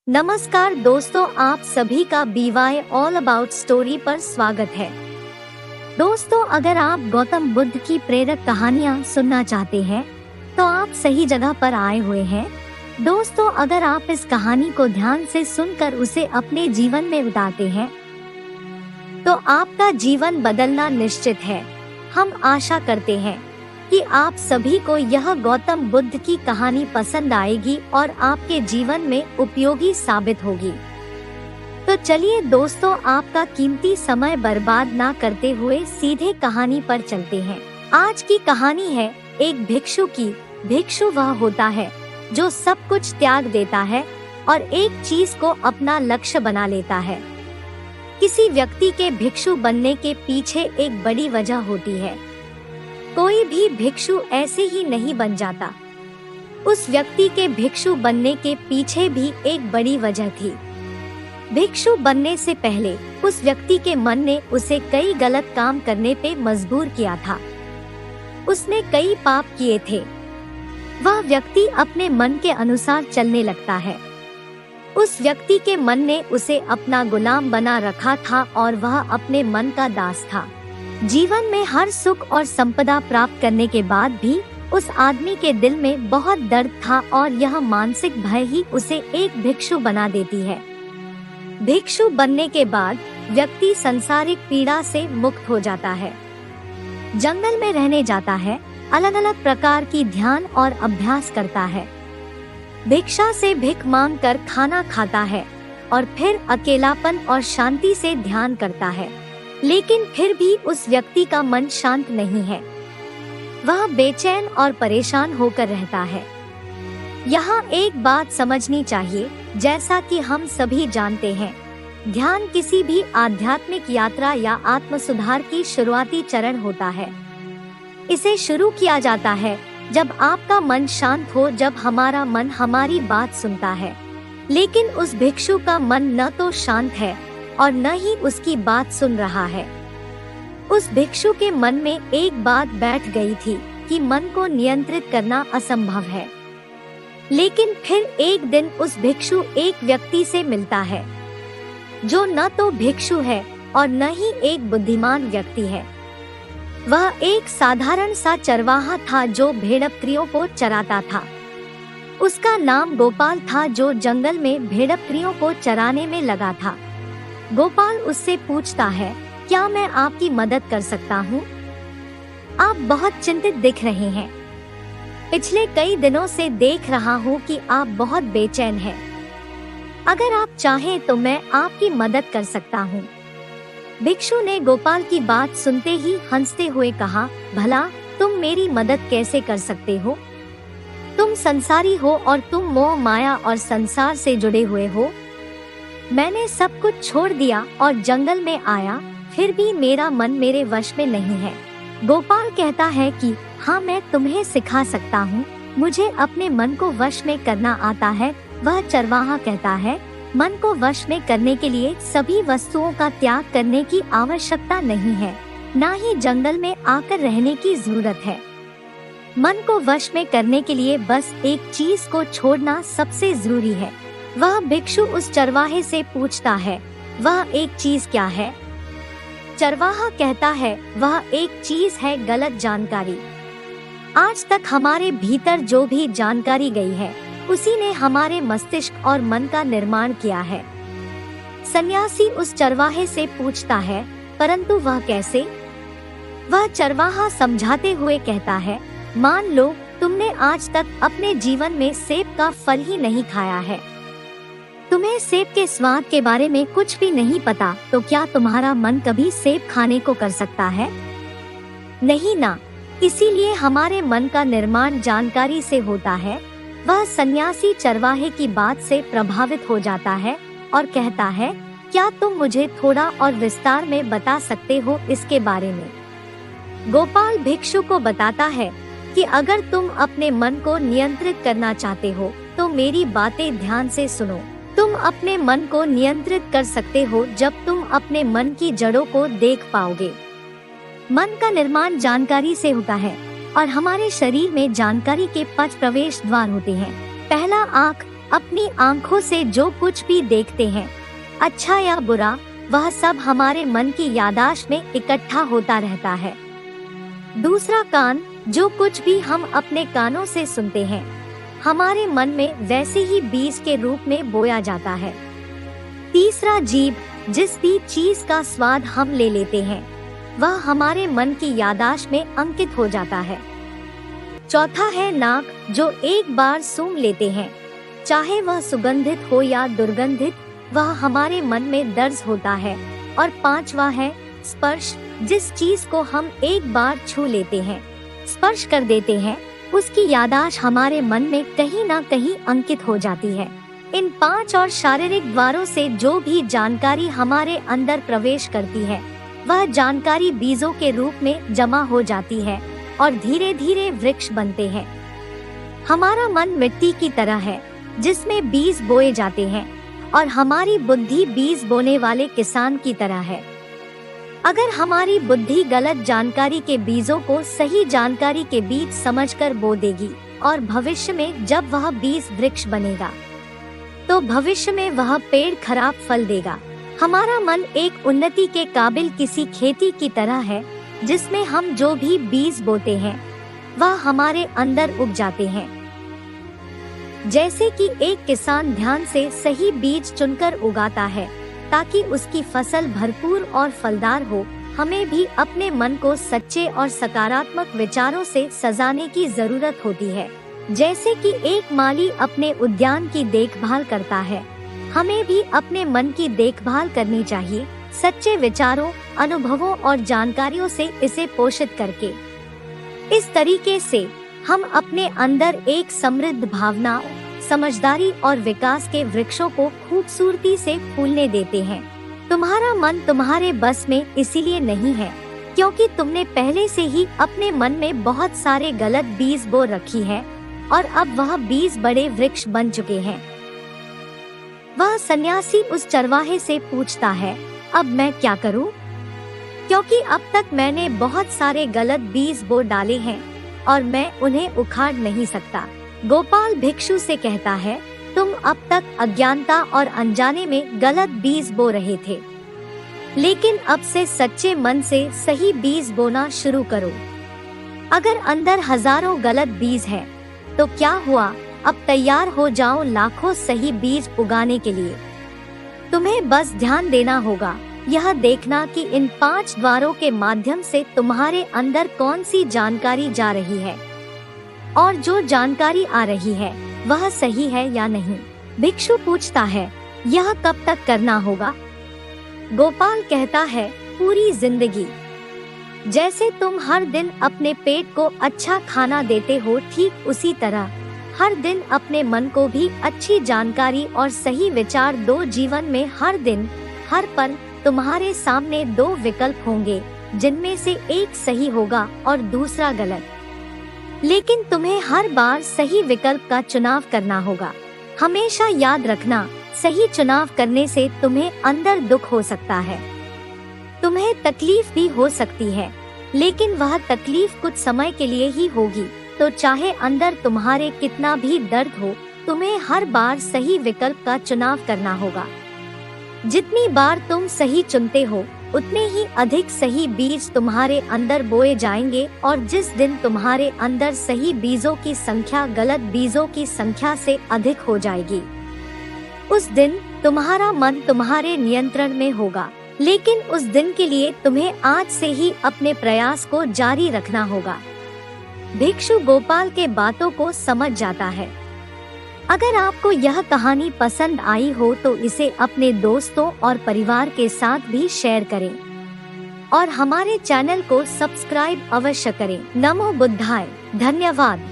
नमस्कार दोस्तों, आप सभी का BY ऑल अबाउट स्टोरी पर स्वागत है। दोस्तों, अगर आप गौतम बुद्ध की प्रेरक कहानियाँ सुनना चाहते हैं तो आप सही जगह पर आए हुए हैं। दोस्तों, अगर आप इस कहानी को ध्यान से सुनकर उसे अपने जीवन में उतारते हैं तो आपका जीवन बदलना निश्चित है। हम आशा करते हैं कि आप सभी को यह गौतम बुद्ध की कहानी पसंद आएगी और आपके जीवन में उपयोगी साबित होगी। तो चलिए दोस्तों, आपका कीमती समय बर्बाद ना करते हुए सीधे कहानी पर चलते हैं। आज की कहानी है एक भिक्षु की। भिक्षु वह होता है जो सब कुछ त्याग देता है और एक चीज को अपना लक्ष्य बना लेता है। किसी व्यक्ति के भिक्षु बनने के पीछे एक बड़ी वजह होती है। कोई भी भिक्षु ऐसे ही नहीं बन जाता। उस व्यक्ति के भिक्षु बनने के पीछे भी एक बड़ी वजह थी। भिक्षु बनने से पहले उस व्यक्ति के मन ने उसे कई गलत काम करने पे मजबूर किया था। उसने कई पाप किए थे। वह व्यक्ति अपने मन के अनुसार चलने लगता है। उस व्यक्ति के मन ने उसे अपना गुलाम बना रखा था और वह अपने मन का दास था। जीवन में हर सुख और संपदा प्राप्त करने के बाद भी उस आदमी के दिल में बहुत दर्द था और यह मानसिक भय ही उसे एक भिक्षु बना देती है। भिक्षु बनने के बाद व्यक्ति सांसारिक पीड़ा से मुक्त हो जाता है। जंगल में रहने जाता है, अलग अलग प्रकार की ध्यान और अभ्यास करता है। भिक्षा से भिख मांग कर खाना खाता है और फिर अकेलापन और शांति से ध्यान करता है। लेकिन फिर भी उस व्यक्ति का मन शांत नहीं है। वह बेचैन और परेशान होकर रहता है। यहाँ एक बात समझनी चाहिए, जैसा कि हम सभी जानते हैं, ध्यान किसी भी आध्यात्मिक यात्रा या आत्म सुधार की शुरुआती चरण होता है। इसे शुरू किया जाता है जब आपका मन शांत हो, जब हमारा मन हमारी बात सुनता है। लेकिन उस भिक्षु का मन न तो शांत है और न ही उसकी बात सुन रहा है। उस भिक्षु के मन में एक बात बैठ गई थी कि मन को नियंत्रित करना असंभव है। लेकिन फिर एक दिन उस भिक्षु एक व्यक्ति से मिलता है जो न तो भिक्षु है और न ही एक बुद्धिमान व्यक्ति है। वह एक साधारण सा चरवाहा था जो भेड़बकरियों को चराता था। उसका नाम गोपाल था, जो जंगल में भेड़बकरियों को चराने में लगा था। गोपाल उससे पूछता है, क्या मैं आपकी मदद कर सकता हूँ? आप बहुत चिंतित दिख रहे हैं। पिछले कई दिनों से देख रहा हूँ कि आप बहुत बेचैन हैं। अगर आप चाहें तो मैं आपकी मदद कर सकता हूँ। भिक्षु ने गोपाल की बात सुनते ही हंसते हुए कहा, भला तुम मेरी मदद कैसे कर सकते हो? तुम संसारी हो और तुम मोह माया और संसार से जुड़े हुए हो। मैंने सब कुछ छोड़ दिया और जंगल में आया, फिर भी मेरा मन मेरे वश में नहीं है। गोपाल कहता है कि हाँ, मैं तुम्हें सिखा सकता हूँ। मुझे अपने मन को वश में करना आता है। वह चरवाहा कहता है, मन को वश में करने के लिए सभी वस्तुओं का त्याग करने की आवश्यकता नहीं है, ना ही जंगल में आकर रहने की जरूरत है। मन को वश में करने के लिए बस एक चीज को छोड़ना सबसे जरूरी है। वह भिक्षु उस चरवाहे से पूछता है, वह एक चीज क्या है? चरवाहा कहता है, वह एक चीज है गलत जानकारी। आज तक हमारे भीतर जो भी जानकारी गई है, उसी ने हमारे मस्तिष्क और मन का निर्माण किया है। सन्यासी उस चरवाहे से पूछता है, परंतु वह कैसे? वह चरवाहा समझाते हुए कहता है, मान लो तुमने आज तक अपने जीवन में सेब का फल ही नहीं खाया है। तुम्हें सेब के स्वाद के बारे में कुछ भी नहीं पता, तो क्या तुम्हारा मन कभी सेब खाने को कर सकता है? नहीं ना। इसीलिए हमारे मन का निर्माण जानकारी से होता है। वह सन्यासी चरवाहे की बात से प्रभावित हो जाता है और कहता है, क्या तुम मुझे थोड़ा और विस्तार में बता सकते हो इसके बारे में? गोपाल भिक्षु को बताता है कि अगर तुम अपने मन को नियंत्रित करना चाहते हो तो मेरी बातें ध्यान से सुनो। तुम अपने मन को नियंत्रित कर सकते हो जब तुम अपने मन की जड़ों को देख पाओगे। मन का निर्माण जानकारी से होता है और हमारे शरीर में जानकारी के 5 प्रवेश द्वार होते हैं। पहला आँख, अपनी आंखों से जो कुछ भी देखते हैं, अच्छा या बुरा, वह सब हमारे मन की याददाश्त में इकट्ठा होता रहता है। दूसरा कान, जो कुछ भी हम अपने कानों से सुनते हैं, हमारे मन में वैसे ही बीज के रूप में बोया जाता है। तीसरा जीभ, जिस भी चीज का स्वाद हम ले लेते हैं, वह हमारे मन की याददाश्त में अंकित हो जाता है। चौथा है नाक, जो एक बार सूंघ लेते हैं, चाहे वह सुगंधित हो या दुर्गंधित, वह हमारे मन में दर्ज होता है। और पांचवा है स्पर्श, जिस चीज को हम एक बार छू लेते हैं, स्पर्श कर देते हैं, उसकी याददाश्त हमारे मन में कहीं ना कहीं अंकित हो जाती है। इन 5 और शारीरिक द्वारों से जो भी जानकारी हमारे अंदर प्रवेश करती है, वह जानकारी बीजों के रूप में जमा हो जाती है और धीरे धीरे वृक्ष बनते हैं। हमारा मन मिट्टी की तरह है जिसमें बीज बोए जाते हैं, और हमारी बुद्धि बीज बोने वाले किसान की तरह है। अगर हमारी बुद्धि गलत जानकारी के बीजों को सही जानकारी के बीज समझकर बो देगी, और भविष्य में जब वह बीज वृक्ष बनेगा, तो भविष्य में वह पेड़ खराब फल देगा। हमारा मन एक उन्नति के काबिल किसी खेती की तरह है, जिसमें हम जो भी बीज बोते हैं, वह हमारे अंदर उग जाते हैं। जैसे कि एक किसान ध्यान से सही बीज चुनकर उगाता है ताकि उसकी फसल भरपूर और फलदार हो, हमें भी अपने मन को सच्चे और सकारात्मक विचारों से सजाने की जरूरत होती है। जैसे कि एक माली अपने उद्यान की देखभाल करता है, हमें भी अपने मन की देखभाल करनी चाहिए, सच्चे विचारों, अनुभवों और जानकारियों से इसे पोषित करके। इस तरीके से हम अपने अंदर एक समृद्ध भावना, समझदारी और विकास के वृक्षों को खूबसूरती से फूलने देते हैं। तुम्हारा मन तुम्हारे बस में इसीलिए नहीं है क्योंकि तुमने पहले से ही अपने मन में बहुत सारे गलत बीज बो रखी है, और अब वह बीज बड़े वृक्ष बन चुके हैं। वह सन्यासी उस चरवाहे से पूछता है, अब मैं क्या करूं? क्योंकि अब तक मैंने बहुत सारे गलत बीज बो डाले हैं और मैं उन्हें उखाड़ नहीं सकता। गोपाल भिक्षु से कहता है, तुम अब तक अज्ञानता और अनजाने में गलत बीज बो रहे थे, लेकिन अब से सच्चे मन से सही बीज बोना शुरू करो। अगर अंदर हजारों गलत बीज हैं, तो क्या हुआ, अब तैयार हो जाओ लाखों सही बीज उगाने के लिए। तुम्हें बस ध्यान देना होगा, यह देखना कि इन 5 द्वारों के माध्यम से तुम्हारे अंदर कौन सी जानकारी जा रही है, और जो जानकारी आ रही है वह सही है या नहीं। भिक्षु पूछता है, यह कब तक करना होगा? गोपाल कहता है, पूरी जिंदगी। जैसे तुम हर दिन अपने पेट को अच्छा खाना देते हो, ठीक उसी तरह हर दिन अपने मन को भी अच्छी जानकारी और सही विचार दो। जीवन में हर दिन, हर पल तुम्हारे सामने 2 विकल्प होंगे, जिनमें से एक सही होगा और दूसरा गलत, लेकिन तुम्हें हर बार सही विकल्प का चुनाव करना होगा। हमेशा याद रखना, सही चुनाव करने से तुम्हें अंदर दुख हो सकता है, तुम्हें तकलीफ भी हो सकती है, लेकिन वह तकलीफ कुछ समय के लिए ही होगी। तो चाहे अंदर तुम्हारे कितना भी दर्द हो, तुम्हें हर बार सही विकल्प का चुनाव करना होगा। जितनी बार तुम सही चुनते हो, उतने ही अधिक सही बीज तुम्हारे अंदर बोए जाएंगे, और जिस दिन तुम्हारे अंदर सही बीजों की संख्या गलत बीजों की संख्या से अधिक हो जाएगी, उस दिन तुम्हारा मन तुम्हारे नियंत्रण में होगा। लेकिन उस दिन के लिए तुम्हें आज से ही अपने प्रयास को जारी रखना होगा। भिक्षु गोपाल के बातों को समझ जाता है। अगर आपको यह कहानी पसंद आई हो तो इसे अपने दोस्तों और परिवार के साथ भी शेयर करें, और हमारे चैनल को सब्सक्राइब अवश्य करें। नमो बुद्धाय। धन्यवाद।